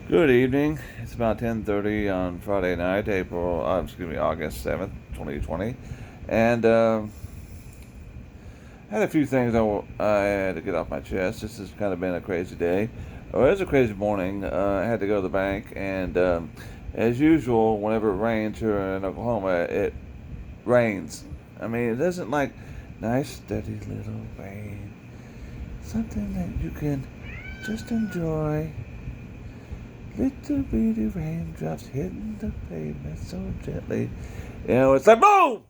Good evening. It's about 10:30 on Friday night, August 7th, 2020. And I had a few things I had to get off my chest. This has kind of been a crazy day. Well, it was a crazy morning. I had to go to the bank, and as usual, whenever it rains here in Oklahoma, it rains. I mean, it isn't like nice, steady little rain. Something that you can just enjoy. Little bitty raindrops hitting the pavement so gently. It's like boom!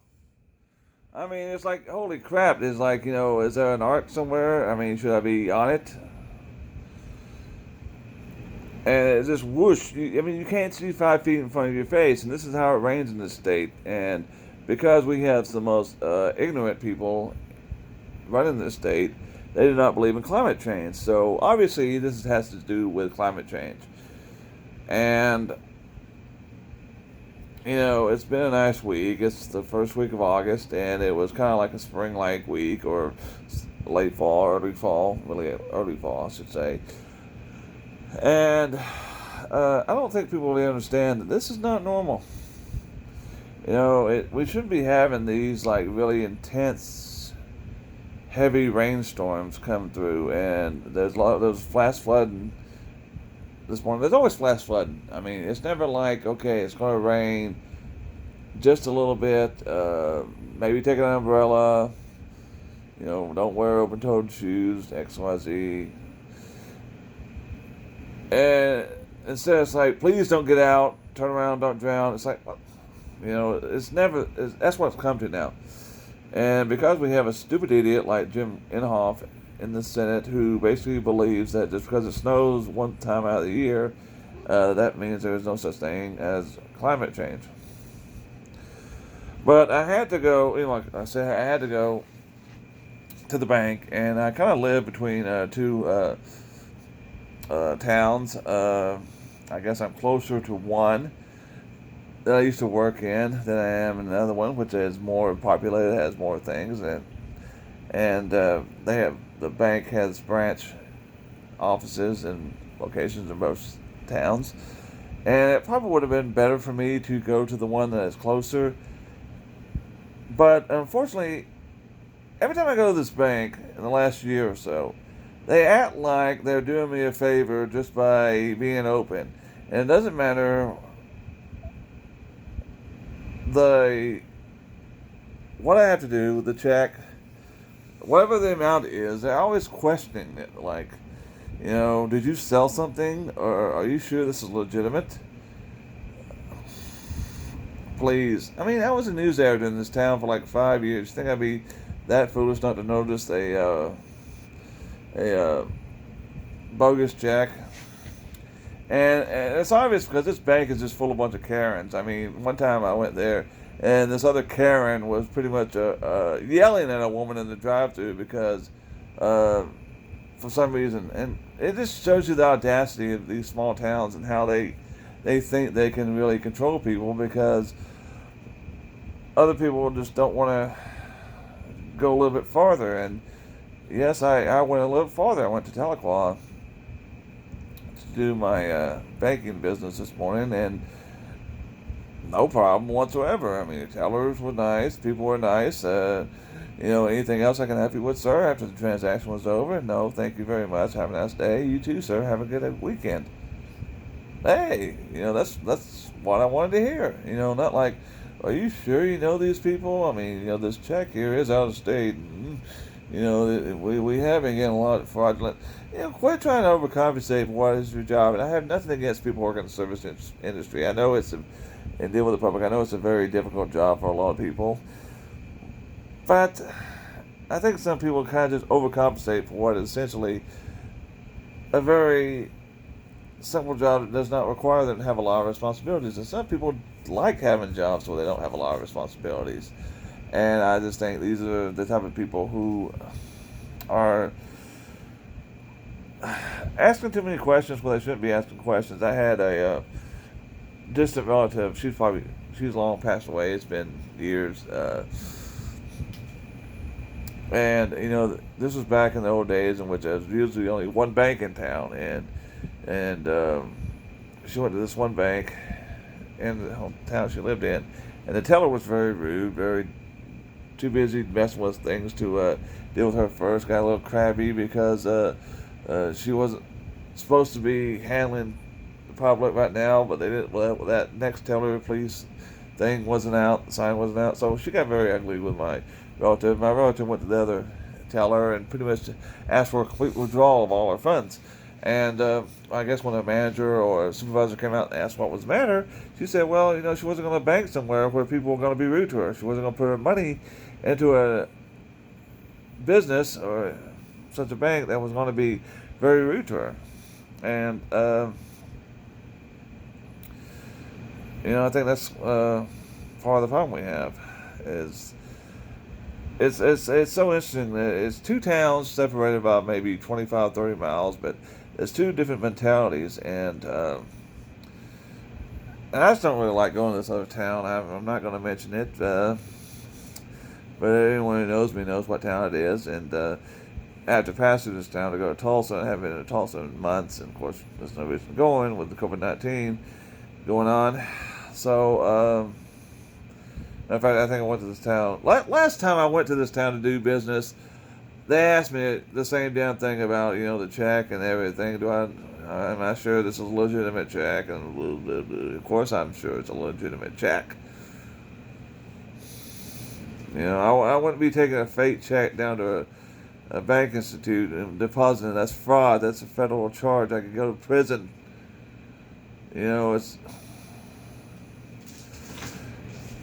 I mean, it's like, holy crap. It's like, is there an arc somewhere? I mean, should I be on it? And it's just whoosh. I mean, you can't see 5 feet in front of your face, and this is how it rains in this state. And because we have the most ignorant people running this state, they do not believe in climate change. So obviously, this has to do with climate change. And it's been a nice week. It's the first week of August, and it was kind of like a spring-like week, or late fall, really early fall, I should say. And I don't think people really understand that this is not normal. We shouldn't be having these like really intense, heavy rainstorms come through, and there's a lot of those flash flooding this morning. There's always flash flooding. I mean, it's never like, okay, it's going to rain just a little bit. Maybe take an umbrella. Don't wear open-toed shoes. X, Y, Z. And instead, it's like, please don't get out. Turn around. Don't drown. It's like, it's never. That's what it's come to now. And because we have a stupid idiot like Jim Inhofe in the Senate who basically believes that just because it snows one time out of the year, that means there is no such thing as climate change. But I had to go, like I said, I had to go to the bank, and I kind of live between two towns. I guess I'm closer to one that I used to work in than I am in another one, which is more populated, has more things, and the bank has branch offices and locations in both towns. And it probably would have been better for me to go to the one that is closer. But unfortunately, every time I go to this bank in the last year or so, they act like they're doing me a favor just by being open. And it doesn't matter the what I have to do, the check, whatever the amount is, they're always questioning it. Like, did you sell something? Or are you sure this is legitimate? Please. I mean, I was a news editor in this town for like 5 years. You think I'd be that foolish not to notice a bogus check? And it's obvious because this bank is just full of a bunch of Karens. I mean, one time I went there, and this other Karen was pretty much yelling at a woman in the drive-thru because, for some reason, and it just shows you the audacity of these small towns and how they think they can really control people because other people just don't want to go a little bit farther. And yes, I went a little farther. I went to Tahlequah to do my banking business this morning, and no problem whatsoever. I mean, the tellers were nice, people were nice. Anything else I can help you with, sir, after the transaction was over? No, thank you very much. Have a nice day. You too, sir. Have a good weekend. Hey, that's what I wanted to hear. Not like, are you sure you know these people? I mean, this check here is out of state. And, we have been getting a lot of fraudulent. Quit trying to overcompensate for what is your job. And I have nothing against people working in the service industry. I know and deal with the public. I know it's a very difficult job for a lot of people. But I think some people kind of just overcompensate for what is essentially a very simple job that does not require them to have a lot of responsibilities. And some people like having jobs where they don't have a lot of responsibilities. And I just think these are the type of people who are asking too many questions where they shouldn't be asking questions. I had a distant relative. She's long passed away. It's been years. And this was back in the old days in which there was usually only one bank in town, and she went to this one bank in the hometown she lived in, and the teller was very rude, very too busy messing with things to deal with her first. Got a little crabby because she wasn't supposed to be handling the public right now, but they didn't. Well, that next teller, please, thing wasn't out. The sign wasn't out, so she got very ugly with my relative. My relative went to the other teller and pretty much asked for a complete withdrawal of all her funds. And I guess when a manager or a supervisor came out and asked what was the matter, she said, well, she wasn't going to bank somewhere where people were going to be rude to her. She wasn't going to put her money into a business or such a bank that was going to be very rude to her. And, I think that's part of the problem we have is it's so interesting that it's two towns separated by maybe 25, 30 miles, but there's two different mentalities, and I just don't really like going to this other town. I'm not going to mention it, but anyone who knows me knows what town it is, and I have to pass through this town to go to Tulsa. I haven't been to Tulsa in months, and of course there's no reason going with the COVID-19 going on. So, in fact, I think I went to this town. Last time I went to this town to do business, they asked me the same damn thing about, the check and everything. Am I sure this is a legitimate check? And of course I'm sure it's a legitimate check. I wouldn't be taking a fake check down to a bank institute and depositing. That's fraud. That's a federal charge. I could go to prison.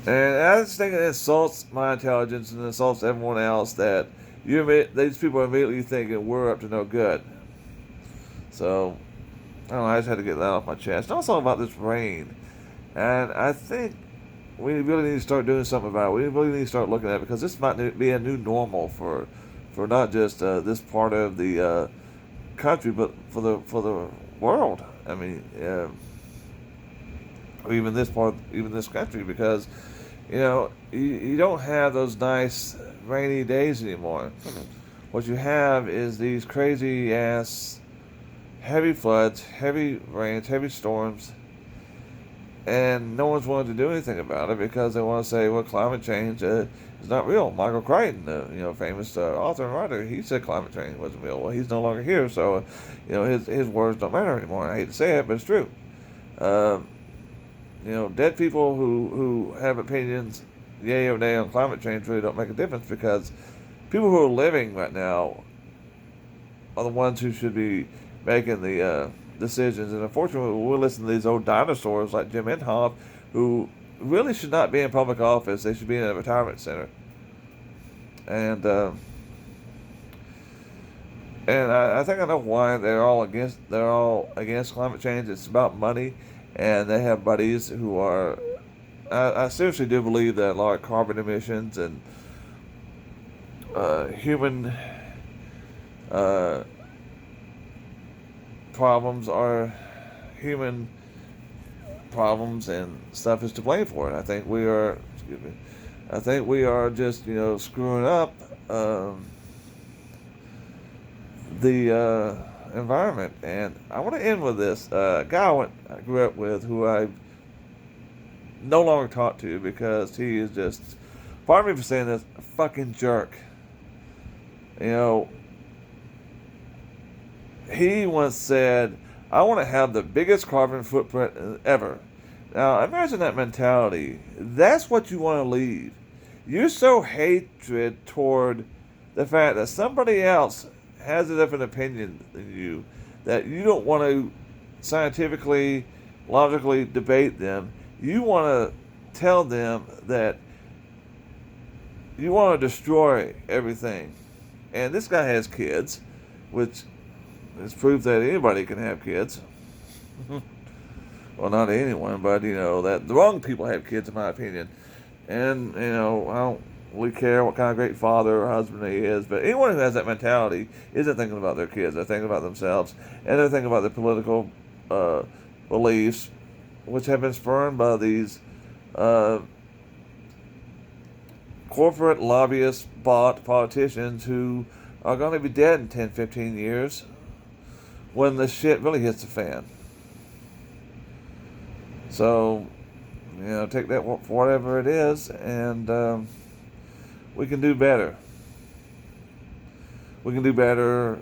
And I just think it insults my intelligence and insults everyone else that these people are immediately thinking we're up to no good. So, I don't know, I just had to get that off my chest. And also about this rain. And I think we really need to start doing something about it. We really need to start looking at it, because this might be a new normal for not just this part of the country, but for the world. I mean, even this country, because you don't have those nice rainy days anymore. What you have is these crazy ass heavy floods, heavy rains, heavy storms, and no one's willing to do anything about it because they want to say, well, climate change is not real. Michael Crichton, famous author and writer, he said climate change wasn't real. Well, he's no longer here, so his words don't matter anymore. I hate to say it, but it's true. Dead people who have opinions, yay or nay, on climate change really don't make a difference, because people who are living right now are the ones who should be making the decisions. And unfortunately, we'll listen to these old dinosaurs like Jim Inhofe, who really should not be in public office. They should be in a retirement center. And I think I know why they're all against climate change. It's about money, and they have buddies who are. I seriously do believe that a lot of carbon emissions and human problems are human problems, and stuff is to blame for it. I think we are just screwing up the environment. And I want to end with this guy I grew up with, who I no longer talk to because he is just, pardon me for saying this, a fucking jerk. He once said, I want to have the biggest carbon footprint ever. Now, imagine that mentality. That's what you want to leave. You're so hatred toward the fact that somebody else has a different opinion than you, that you don't want to scientifically, logically debate them. You want to tell them that you want to destroy everything. And this guy has kids, which is proof that anybody can have kids. Well, not anyone, but that the wrong people have kids, in my opinion. And I don't really care what kind of great father or husband he is, but anyone who has that mentality isn't thinking about their kids. They're thinking about themselves, and they're thinking about their political beliefs, which have been spurned by these corporate lobbyists, bought politicians who are going to be dead in 10, 15 years when the shit really hits the fan. So, take that for whatever it is, and we can do better. We can do better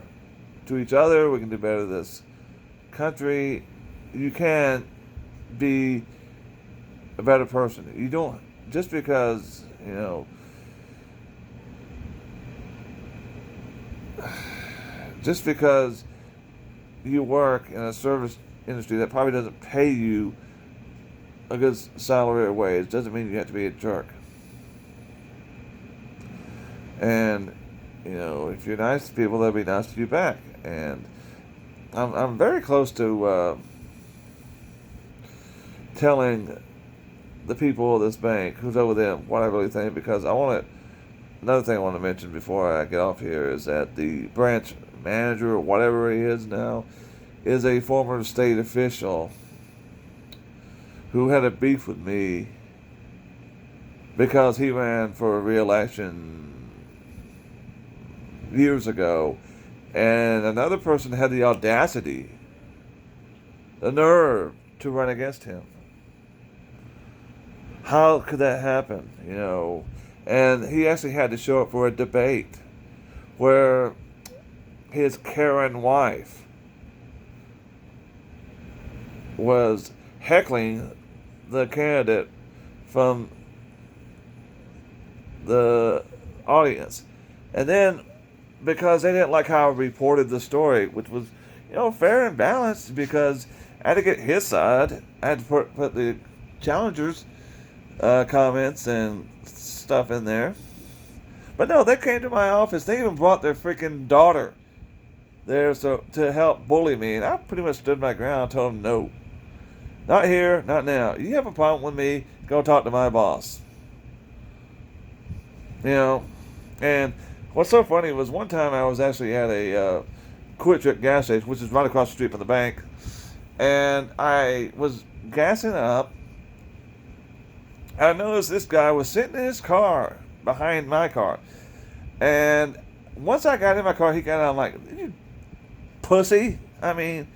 to each other. We can do better to this country. You can be a better person. You don't, just because, just because you work in a service industry that probably doesn't pay you a good salary or wage doesn't mean you have to be a jerk. And if you're nice to people, they'll be nice to you back. And I'm very close to telling the people of this bank who's over them what I really think, because another thing I want to mention before I get off here is that the branch manager, or whatever he is now, is a former state official who had a beef with me because he ran for re-election years ago, and another person had the audacity, the nerve, to run against him. How could that happen? And he actually had to show up for a debate where his Karen wife was heckling the candidate from the audience. And then, because they didn't like how I reported the story, which was, fair and balanced, because I had to get his side. I had to put the challengers' comments and stuff in there. But no, they came to my office. They even brought their freaking daughter there to help bully me. And I pretty much stood my ground, told them no. Not here, not now. You have a problem with me, go talk to my boss. And what's so funny was one time I was actually at a Quick Trip gas station, which is right across the street from the bank, and I was gassing up. I noticed this guy was sitting in his car behind my car, and once I got in my car, he got out. I'm like, "You pussy! I mean,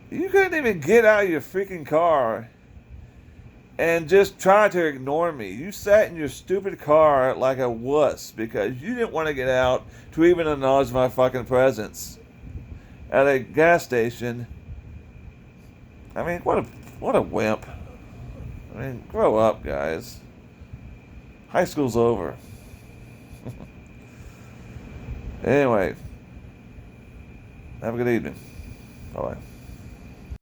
you couldn't even get out of your freaking car and just try to ignore me. You sat in your stupid car like a wuss because you didn't want to get out to even acknowledge my fucking presence at a gas station. I mean, what a wimp. I mean, grow up, guys. High school's over." Anyway, have a good evening. Bye-bye.